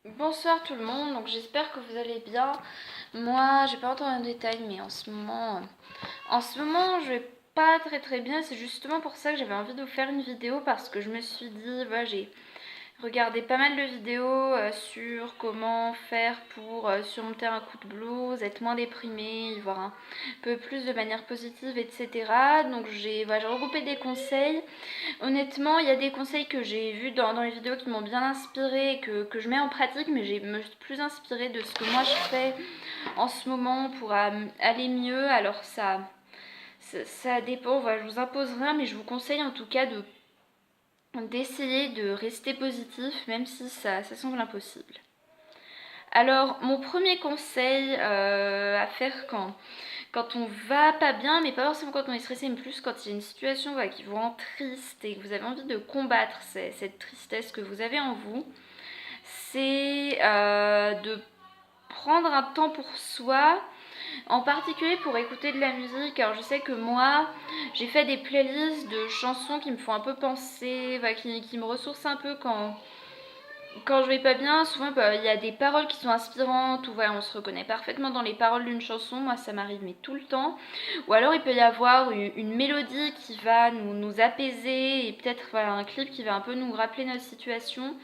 Bonsoir tout le monde, donc j'espère que vous allez bien. Moi, j'ai pas entendu en détail, mais en ce moment, je vais pas très bien. C'est justement pour ça que j'avais envie de vous faire une vidéo parce que je me suis dit, voilà, j'ai regardé pas mal de vidéos sur comment faire pour surmonter un coup de blues, être moins déprimé, y voir un peu plus de manière positive, etc. Donc j'ai regroupé des conseils. Honnêtement, il y a des conseils que j'ai vus dans les vidéos qui m'ont bien inspiré, que je mets en pratique, mais j'ai me suis plus inspirée de ce que moi je fais en ce moment pour aller mieux. Alors ça dépend, voilà, je vous impose rien, mais je vous conseille en tout cas d'essayer de rester positif, même si ça semble impossible. Alors, mon premier conseil à faire quand on va pas bien, mais pas forcément quand on est stressé, mais plus quand il y a une situation voilà, qui vous rend triste et que vous avez envie de combattre cette tristesse que vous avez en vous, c'est de prendre un temps pour soi, en particulier pour écouter de la musique. Alors je sais que moi, j'ai fait des playlists de chansons qui me font un peu penser, voilà, qui me ressourcent un peu quand je vais pas bien. Souvent bah, il y a des paroles qui sont inspirantes ou voilà, on se reconnaît parfaitement dans les paroles d'une chanson. Moi ça m'arrive mais tout le temps. Ou alors il peut y avoir une mélodie qui va nous apaiser et peut-être voilà, un clip qui va un peu nous rappeler notre situation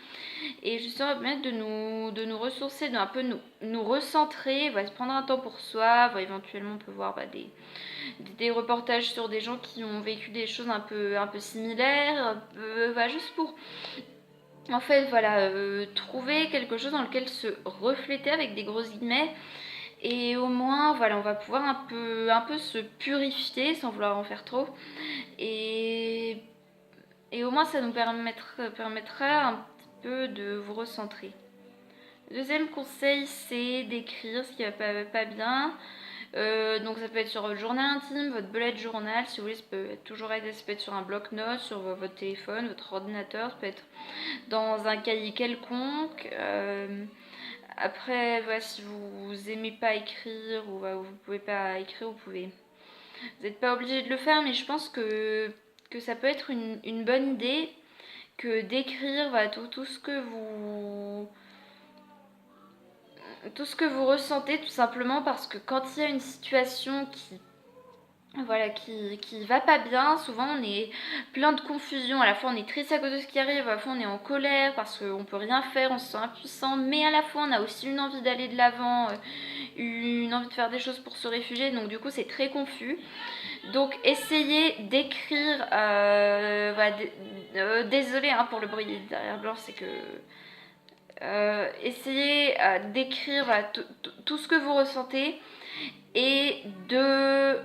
et justement permettre de nous ressourcer, de un peu nous recentrer, voilà, se prendre un temps pour soi. Voilà, éventuellement on peut voir des reportages sur des gens qui ont vécu des choses un peu similaires, voilà, juste pour en fait, voilà, trouver quelque chose dans lequel se refléter avec des grosses guillemets. Et au moins, voilà, on va pouvoir un peu se purifier sans vouloir en faire trop. Et, et au moins, ça nous permettra un petit peu de vous recentrer. Le deuxième conseil, c'est d'écrire ce qui va pas bien. Donc ça peut être sur votre journal intime, votre bullet journal, si vous voulez, ça peut être toujours aider, ça peut être sur un bloc-notes, sur votre téléphone, votre ordinateur, ça peut être dans un cahier quelconque. Après, voilà, si vous aimez pas écrire ou voilà, vous pouvez pas écrire, vous n'êtes pas obligé de le faire, mais je pense que ça peut être une bonne idée que d'écrire voilà, tout ce que vous ressentez, tout simplement parce que quand il y a une situation qui va pas bien. Souvent, on est plein de confusion. À la fois, on est triste à cause de ce qui arrive, à la fois, on est en colère parce qu'on peut rien faire, on se sent impuissant, mais à la fois, on a aussi une envie d'aller de l'avant, une envie de faire des choses pour se réfugier. Donc, du coup, c'est très confus. Donc, essayez d'écrire. Voilà, désolée hein, pour le bruit derrière blanc, c'est que. Essayez d'écrire voilà, tout ce que vous ressentez et de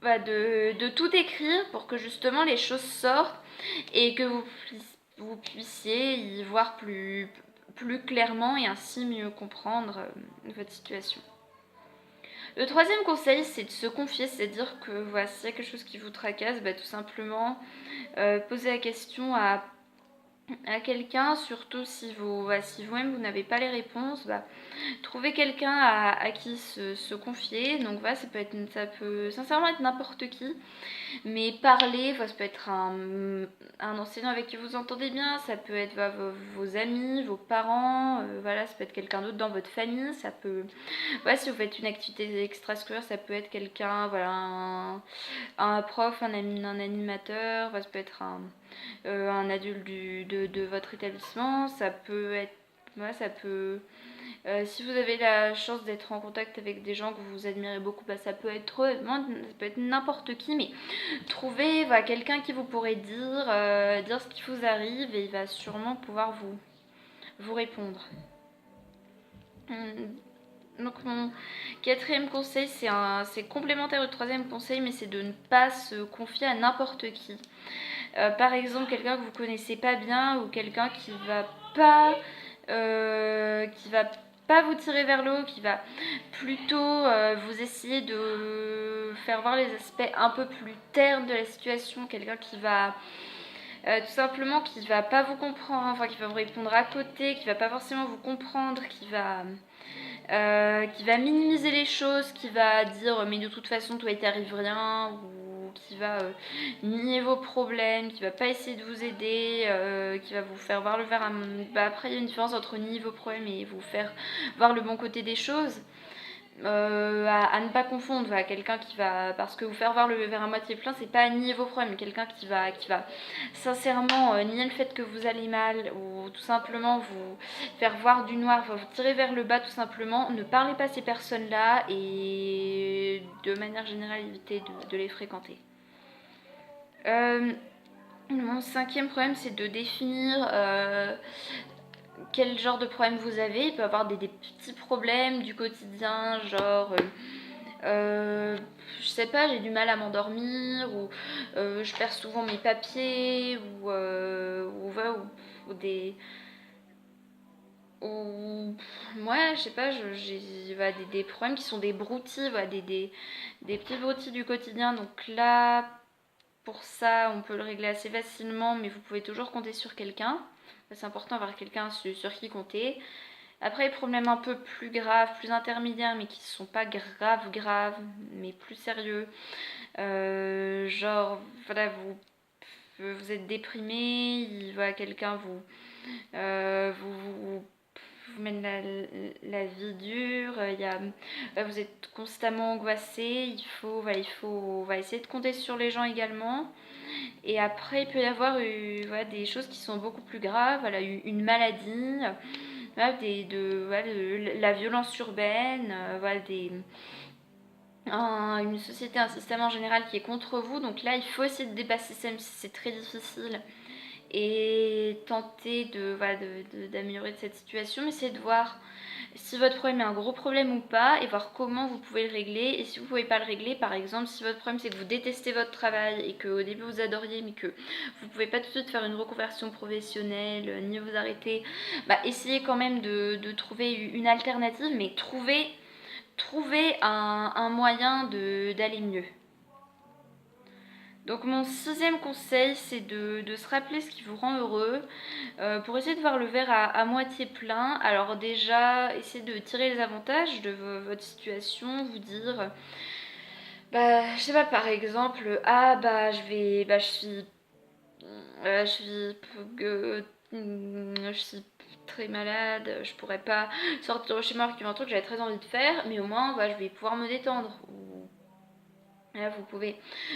bah, de tout écrire pour que justement les choses sortent et que vous puissiez y voir plus clairement et ainsi mieux comprendre votre situation. Le troisième conseil, c'est de se confier, c'est-à-dire que voilà, s'il y a quelque chose qui vous tracasse, bah, tout simplement poser la question à quelqu'un, surtout si vous-même vous n'avez pas les réponses, bah, trouver quelqu'un à qui se confier. Donc voilà, ça peut sincèrement être n'importe qui. Mais parler, ça peut être un enseignant avec qui vous entendez bien, ça peut être vos amis, vos parents, voilà, ça peut être quelqu'un d'autre dans votre famille, ça peut... Voilà, si vous faites une activité extrascolaire, ça peut être quelqu'un, voilà, un prof, un animateur, voilà, ça peut être un adulte de votre établissement, ça peut être... Voilà, ça peut... si vous avez la chance d'être en contact avec des gens que vous admirez beaucoup, bah, ça peut être n'importe qui, mais trouvez voilà, quelqu'un qui vous pourrait dire ce qui vous arrive et il va sûrement pouvoir vous répondre. Donc mon quatrième conseil, c'est complémentaire au troisième conseil, mais c'est de ne pas se confier à n'importe qui. Par exemple, quelqu'un que vous connaissez pas bien ou quelqu'un qui va pas vous tirer vers le haut, qui va plutôt vous essayer de faire voir les aspects un peu plus ternes de la situation, quelqu'un qui va tout simplement qui va pas vous comprendre, enfin qui va vous répondre à côté, qui va pas forcément vous comprendre, qui va minimiser les choses, qui va dire mais de toute façon toi il t'arrive rien, ou ou qui va nier vos problèmes, qui va pas essayer de vous aider, qui va vous faire voir le verre à... après il y a une différence entre nier vos problèmes et vous faire voir le bon côté des choses. À ne pas confondre, voilà, quelqu'un qui va, parce que vous faire voir le verre à moitié plein, c'est pas nier vos problèmes, quelqu'un qui va sincèrement nier le fait que vous allez mal, ou tout simplement vous faire voir du noir, vous tirer vers le bas tout simplement. Ne parlez pas à ces personnes-là et de manière générale évitez de les fréquenter. Mon cinquième problème, c'est de définir quel genre de problème vous avez. Il peut y avoir des petits problèmes du quotidien, genre je sais pas, j'ai du mal à m'endormir, ou je perds souvent mes papiers, ou des... Ou ouais, je sais pas, j'ai voilà, des problèmes qui sont des broutilles, voilà, des petits broutilles du quotidien. Donc là, pour ça, on peut le régler assez facilement, mais vous pouvez toujours compter sur quelqu'un. C'est important d'avoir quelqu'un sur qui compter. Après, les problèmes un peu plus graves, plus intermédiaires, mais qui ne sont pas graves, mais plus sérieux. Genre, voilà, vous êtes déprimé, voilà, quelqu'un vous mène la vie dure, vous êtes constamment angoissé, il va essayer de compter sur les gens également. Et après, il peut y avoir voilà, des choses qui sont beaucoup plus graves, voilà, une maladie, voilà, la violence urbaine, voilà, une société, un système en général qui est contre vous. Donc là, il faut essayer de dépasser ça, même si c'est très difficile, et tenter d'améliorer cette situation. Mais c'est de voir si votre problème est un gros problème ou pas, et voir comment vous pouvez le régler. Et si vous ne pouvez pas le régler, par exemple, si votre problème c'est que vous détestez votre travail et qu'au début vous adoriez, mais que vous ne pouvez pas tout de suite faire une reconversion professionnelle, ni vous arrêter, essayez quand même de trouver une alternative, mais trouvez un moyen d'aller mieux. Donc mon sixième conseil, c'est de se rappeler ce qui vous rend heureux, pour essayer de voir le verre à moitié plein. Alors déjà, essayez de tirer les avantages de votre situation, vous dire, je sais pas, par exemple, je suis très malade, je pourrais pas sortir de chez moi, qui est un truc que j'avais très envie de faire, mais au moins je vais pouvoir me détendre. Là, vous pouvez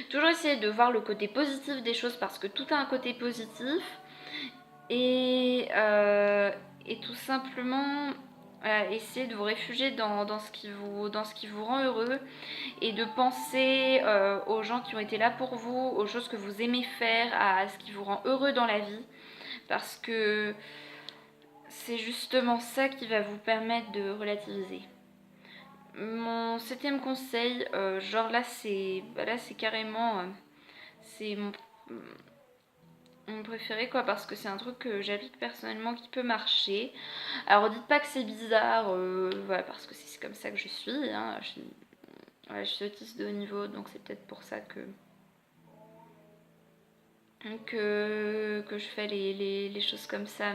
toujours essayer de voir le côté positif des choses, parce que tout a un côté positif. Et, tout simplement essayer de vous réfugier dans ce qui vous rend heureux, et de penser aux gens qui ont été là pour vous, aux choses que vous aimez faire, à ce qui vous rend heureux dans la vie, parce que c'est justement ça qui va vous permettre de relativiser. Mon septième conseil, genre là c'est carrément c'est mon préféré, quoi, parce que c'est un truc que j'applique personnellement, qui peut marcher. Alors dites pas que c'est bizarre, voilà, parce que c'est comme ça que je suis, hein. Je suis autiste de haut niveau, donc c'est peut-être pour ça que je fais les choses comme ça,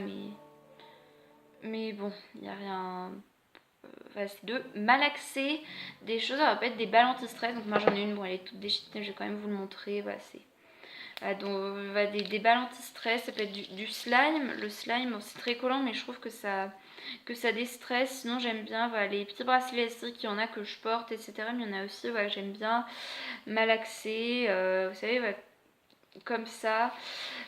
mais bon, il n'y a rien. C'est de malaxer des choses. Ça va pas être des balles anti-stress. Donc moi j'en ai une, bon elle est toute déchiquetée, je vais quand même vous le montrer. Voilà, c'est des balles anti-stress. Ça peut être du slime. Le slime, bon, c'est très collant, mais je trouve que ça déstresse. Sinon j'aime bien les petits bracelets élastiques, il y en a que je porte, etc. Mais il y en a aussi, j'aime bien malaxer. Vous savez, comme ça,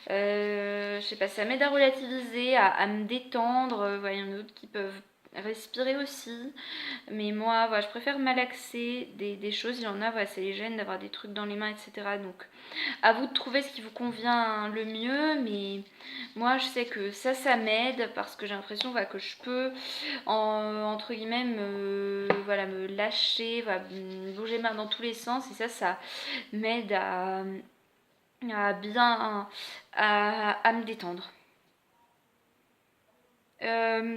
je sais pas, ça m'aide à relativiser, à me détendre. Il y en a d'autres qui peuvent respirer aussi, mais moi je préfère malaxer des choses. Il y en a, ça les gêne d'avoir des trucs dans les mains, etc. Donc à vous de trouver ce qui vous convient le mieux, mais moi je sais que ça m'aide, parce que j'ai l'impression que je peux entre guillemets me lâcher, bouger main dans tous les sens, et ça m'aide à me détendre.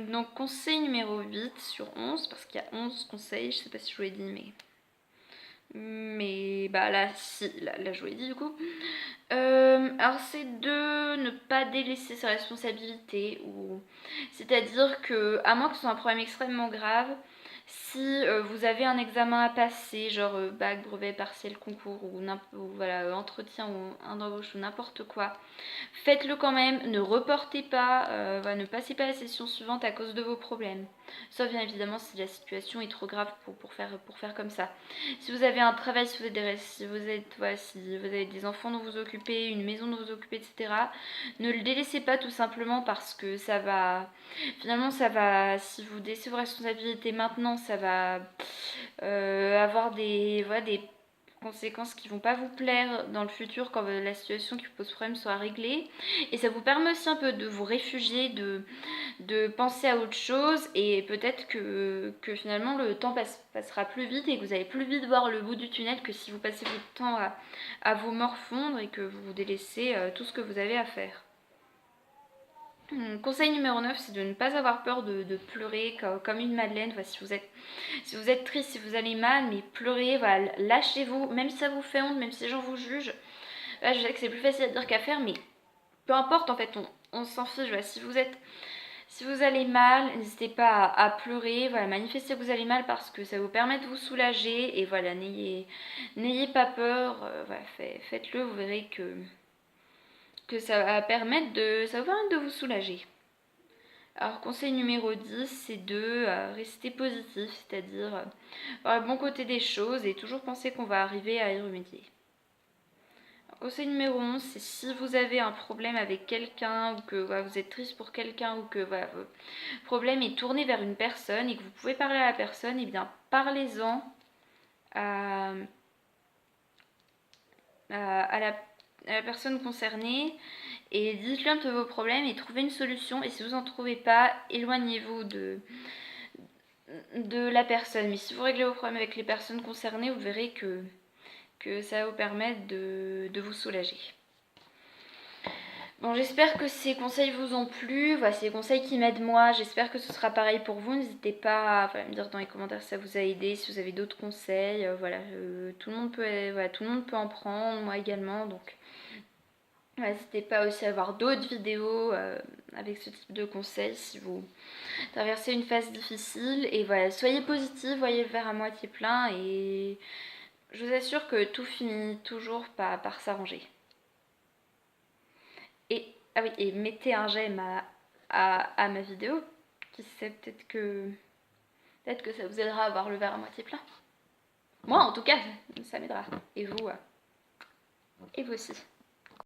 Donc conseil numéro 8 sur 11, parce qu'il y a 11 conseils, je sais pas si je vous l'ai dit, mais là je vous l'ai dit du coup. Alors c'est de ne pas délaisser ses responsabilités, c'est-à-dire que, à moins que ce soit un problème extrêmement grave, Si vous avez un examen à passer, genre bac, brevet, partiel, concours ou voilà, entretien ou un d'embauche ou n'importe quoi, faites-le quand même, ne reportez pas, voilà, ne passez pas à la session suivante à cause de vos problèmes. Sauf bien évidemment si la situation est trop grave pour faire comme ça. Si vous avez un travail, si vous avez des enfants dont vous occupez, une maison dont vous occupez, etc., ne le délaissez pas tout simplement parce que ça va... Finalement, ça va... Si vous délaissez vos responsabilités maintenant, ça va avoir des conséquences qui vont pas vous plaire dans le futur quand la situation qui vous pose problème sera réglée. Et ça vous permet aussi un peu de vous réfugier, de penser à autre chose et peut-être que finalement le temps passera plus vite et que vous allez plus vite voir le bout du tunnel que si vous passez votre temps à vous morfondre et que vous vous délaissez tout ce que vous avez à faire. Conseil numéro 9, c'est de ne pas avoir peur de pleurer comme une madeleine. Voilà, si vous êtes triste, si vous allez mal, mais pleurez, voilà, lâchez-vous, même si ça vous fait honte, même si les gens vous jugent. Là, je sais que c'est plus facile à dire qu'à faire, mais peu importe, en fait, on s'en fiche. Voilà, si vous allez mal, n'hésitez pas à pleurer, voilà, manifestez que vous allez mal parce que ça vous permet de vous soulager et voilà, n'ayez pas peur, voilà, faites-le, vous verrez que ça va permettre de vous soulager. Alors conseil numéro 10, c'est de rester positif, c'est-à-dire voir le bon côté des choses et toujours penser qu'on va arriver à y remédier. Conseil numéro 11, c'est si vous avez un problème avec quelqu'un ou que voilà, vous êtes triste pour quelqu'un ou que voilà, votre problème est tourné vers une personne et que vous pouvez parler à la personne, et bien parlez-en à, à la personne concernée et dites-lui un peu vos problèmes et trouvez une solution. Et si vous n'en trouvez pas, éloignez-vous de la personne. Mais si vous réglez vos problèmes avec les personnes concernées, vous verrez que ça va vous permettre de vous soulager. Bon, j'espère que ces conseils vous ont plu. Voilà, c'est des conseils qui m'aident moi. J'espère que ce sera pareil pour vous. N'hésitez pas à me dire dans les commentaires si ça vous a aidé, si vous avez d'autres conseils. Voilà, tout le monde peut en prendre, moi également. Donc, n'hésitez pas aussi à voir d'autres vidéos avec ce type de conseils si vous traversez une phase difficile. Et voilà, soyez positif, voyez le verre à moitié plein et je vous assure que tout finit toujours par s'arranger. Et, ah oui, et mettez un j'aime à ma vidéo, qui sait, peut-être que ça vous aidera à voir le verre à moitié plein. Moi en tout cas, ça m'aidera. Et vous aussi.